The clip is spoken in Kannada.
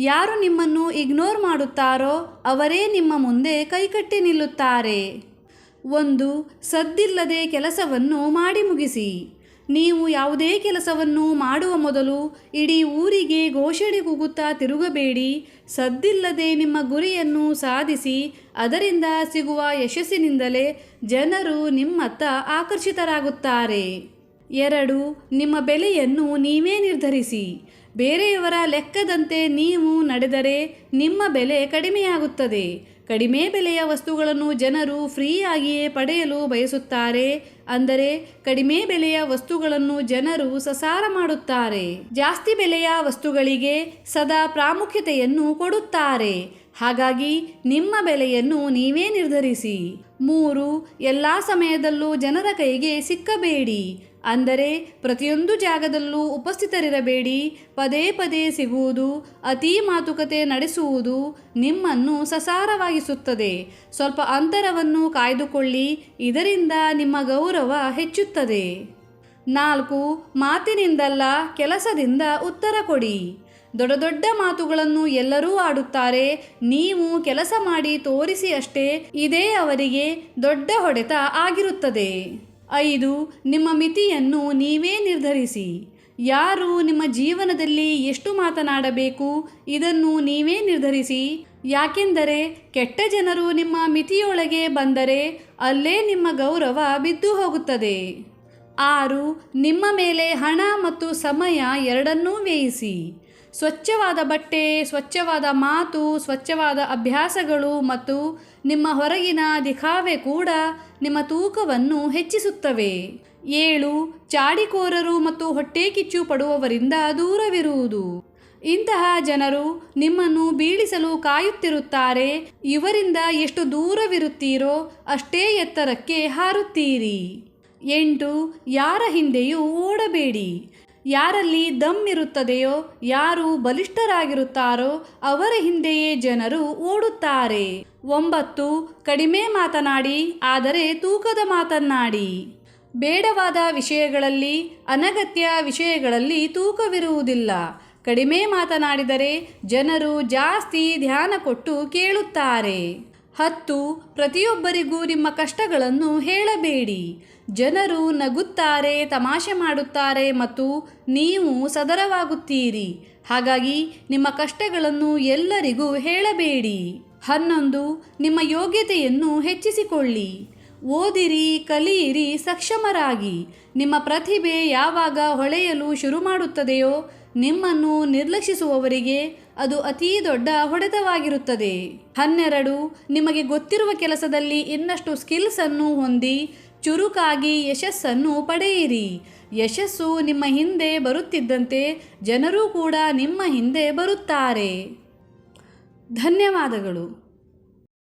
ಯಾರು ನಿಮ್ಮನ್ನು ಇಗ್ನೋರ್ ಮಾಡುತ್ತಾರೋ ಅವರೇ ನಿಮ್ಮ ಮುಂದೆ ಕೈಕಟ್ಟಿ ನಿಲ್ಲುತ್ತಾರೆ. 1. ಸದ್ದಿಲ್ಲದೆ ಕೆಲಸವನ್ನು ಮಾಡಿ ಮುಗಿಸಿ. ನೀವು ಯಾವುದೇ ಕೆಲಸವನ್ನು ಮಾಡುವ ಮೊದಲು ಇಡೀ ಊರಿಗೆ ಘೋಷಣೆ ಕೂಗುತ್ತಾ ತಿರುಗಬೇಡಿ. ಸದ್ದಿಲ್ಲದೆ ನಿಮ್ಮ ಗುರಿಯನ್ನು ಸಾಧಿಸಿ. ಅದರಿಂದ ಸಿಗುವ ಯಶಸ್ಸಿನಿಂದಲೇ ಜನರು ನಿಮ್ಮತ್ತ ಆಕರ್ಷಿತರಾಗುತ್ತಾರೆ. 2. ನಿಮ್ಮ ಬೆಲೆಯನ್ನು ನೀವೇ ನಿರ್ಧರಿಸಿ. ಬೇರೆಯವರ ಲೆಕ್ಕದಂತೆ ನೀವು ನಡೆದರೆ ನಿಮ್ಮ ಬೆಲೆ ಕಡಿಮೆಯಾಗುತ್ತದೆ. ಕಡಿಮೆ ಬೆಲೆಯ ವಸ್ತುಗಳನ್ನು ಜನರು ಫ್ರೀಯಾಗಿಯೇ ಪಡೆಯಲು ಬಯಸುತ್ತಾರೆ. ಅಂದರೆ ಕಡಿಮೆ ಬೆಲೆಯ ವಸ್ತುಗಳನ್ನು ಜನರು ಸಸಾರ ಮಾಡುತ್ತಾರೆ. ಜಾಸ್ತಿ ಬೆಲೆಯ ವಸ್ತುಗಳಿಗೆ ಸದಾ ಪ್ರಾಮುಖ್ಯತೆಯನ್ನು ಕೊಡುತ್ತಾರೆ. ಹಾಗಾಗಿ ನಿಮ್ಮ ಬೆಲೆಯನ್ನು ನೀವೇ ನಿರ್ಧರಿಸಿ. 3. ಎಲ್ಲ ಸಮಯದಲ್ಲೂ ಜನರ ಕೈಗೆ ಸಿಕ್ಕಬೇಡಿ. ಅಂದರೆ ಪ್ರತಿಯೊಂದು ಜಾಗದಲ್ಲೂ ಉಪಸ್ಥಿತರಿರಬೇಡಿ. ಪದೇ ಪದೇ ಸಿಗುವುದು, ಅತಿ ಮಾತುಕತೆ ನಡೆಸುವುದು ನಿಮ್ಮನ್ನು ಸಸಾರವಾಗಿಸುತ್ತದೆ. ಸ್ವಲ್ಪ ಅಂತರವನ್ನು ಕಾಯ್ದುಕೊಳ್ಳಿ. ಇದರಿಂದ ನಿಮ್ಮ ಗೌರವ ಹೆಚ್ಚುತ್ತದೆ. 4. ಮಾತಿನಿಂದಲ್ಲ, ಕೆಲಸದಿಂದ ಉತ್ತರ ಕೊಡಿ. ದೊಡ್ಡ ದೊಡ್ಡ ಮಾತುಗಳನ್ನು ಎಲ್ಲರೂ ಆಡುತ್ತಾರೆ. ನೀವು ಕೆಲಸ ಮಾಡಿ ತೋರಿಸಿ ಅಷ್ಟೇ. ಇದೇ ಅವರಿಗೆ ದೊಡ್ಡ ಹೊಡೆತ ಆಗಿರುತ್ತದೆ. 5. ನಿಮ್ಮ ಮಿತಿಯನ್ನು ನೀವೇ ನಿರ್ಧರಿಸಿ. ಯಾರು ನಿಮ್ಮ ಜೀವನದಲ್ಲಿ ಎಷ್ಟು ಮಾತನಾಡಬೇಕು ಇದನ್ನು ನೀವೇ ನಿರ್ಧರಿಸಿ. ಯಾಕೆಂದರೆ ಕೆಟ್ಟ ಜನರು ನಿಮ್ಮ ಮಿತಿಯೊಳಗೆ ಬಂದರೆ ಅಲ್ಲೇ ನಿಮ್ಮ ಗೌರವ ಬಿದ್ದು ಹೋಗುತ್ತದೆ. 6. ನಿಮ್ಮ ಮೇಲೆ ಹಣ ಮತ್ತು ಸಮಯ ಎರಡನ್ನೂ ವ್ಯಯಿಸಿ. ಸ್ವಚ್ಛವಾದ ಬಟ್ಟೆ, ಸ್ವಚ್ಛವಾದ ಮಾತು, ಸ್ವಚ್ಛವಾದ ಅಭ್ಯಾಸಗಳು ಮತ್ತು ನಿಮ್ಮ ಹೊರಗಿನ ದಿಖಾವೆ ಕೂಡ ನಿಮ್ಮ ತೂಕವನ್ನು ಹೆಚ್ಚಿಸುತ್ತವೆ. 7. ಚಾಡಿಕೋರರು ಮತ್ತು ಹೊಟ್ಟೆ ಕಿಚ್ಚು ಪಡುವವರಿಂದ ದೂರವಿರುವುದು. ಇಂತಹ ಜನರು ನಿಮ್ಮನ್ನು ಬೀಳಿಸಲು ಕಾಯುತ್ತಿರುತ್ತಾರೆ. ಇವರಿಂದ ಎಷ್ಟು ದೂರವಿರುತ್ತೀರೋ ಅಷ್ಟೇ ಎತ್ತರಕ್ಕೆ ಹಾರುತ್ತೀರಿ. 8. ಯಾರ ಹಿಂದೆಯೂ ಓಡಬೇಡಿ. ಯಾರಲ್ಲಿ ದಮ್ ಇರುತ್ತದೆಯೋ, ಯಾರು ಬಲಿಷ್ಠರಾಗಿರುತ್ತಾರೋ ಅವರ ಹಿಂದೆಯೇ ಜನರು ಓಡುತ್ತಾರೆ. 9. ಕಡಿಮೆ ಮಾತನಾಡಿ, ಆದರೆ ತೂಕದ ಮಾತನ್ನಾಡಿ. ಬೇಡವಾದ ವಿಷಯಗಳಲ್ಲಿ, ಅನಗತ್ಯ ವಿಷಯಗಳಲ್ಲಿ ತೂಕವಿರುವುದಿಲ್ಲ. ಕಡಿಮೆ ಮಾತನಾಡಿದರೆ ಜನರು ಜಾಸ್ತಿ ಧ್ಯಾನ ಕೊಟ್ಟು ಕೇಳುತ್ತಾರೆ. 10. ಪ್ರತಿಯೊಬ್ಬರಿಗೂ ನಿಮ್ಮ ಕಷ್ಟಗಳನ್ನು ಹೇಳಬೇಡಿ. ಜನರು ನಗುತ್ತಾರೆ, ತಮಾಷೆ ಮಾಡುತ್ತಾರೆ ಮತ್ತು ನೀವು ಸದರವಾಗುತ್ತೀರಿ. ಹಾಗಾಗಿ ನಿಮ್ಮ ಕಷ್ಟಗಳನ್ನು ಎಲ್ಲರಿಗೂ ಹೇಳಬೇಡಿ. 11. ನಿಮ್ಮ ಯೋಗ್ಯತೆಯನ್ನು ಹೆಚ್ಚಿಸಿಕೊಳ್ಳಿ. ಓದಿರಿ, ಕಲಿಯಿರಿ, ಸಕ್ಷಮರಾಗಿ. ನಿಮ್ಮ ಪ್ರತಿಭೆ ಯಾವಾಗ ಹೊಳೆಯಲು ಶುರು ಮಾಡುತ್ತದೆಯೋ ನಿಮ್ಮನ್ನು ನಿರ್ಲಕ್ಷಿಸುವವರಿಗೆ ಅದು ಅತೀ ದೊಡ್ಡ ಹೊಡೆತವಾಗಿರುತ್ತದೆ. 12. ನಿಮಗೆ ಗೊತ್ತಿರುವ ಕೆಲಸದಲ್ಲಿ ಇನ್ನಷ್ಟು ಸ್ಕಿಲ್ಸ್ ಅನ್ನು ಹೊಂದಿ ಚುರುಕಾಗಿ ಯಶಸ್ಸನ್ನು ಪಡೆಯಿರಿ. ಯಶಸ್ಸು ನಿಮ್ಮ ಹಿಂದೆ ಬರುತ್ತಿದ್ದಂತೆ ಜನರು ಕೂಡ ನಿಮ್ಮ ಹಿಂದೆ ಬರುತ್ತಾರೆ. ಧನ್ಯವಾದಗಳು.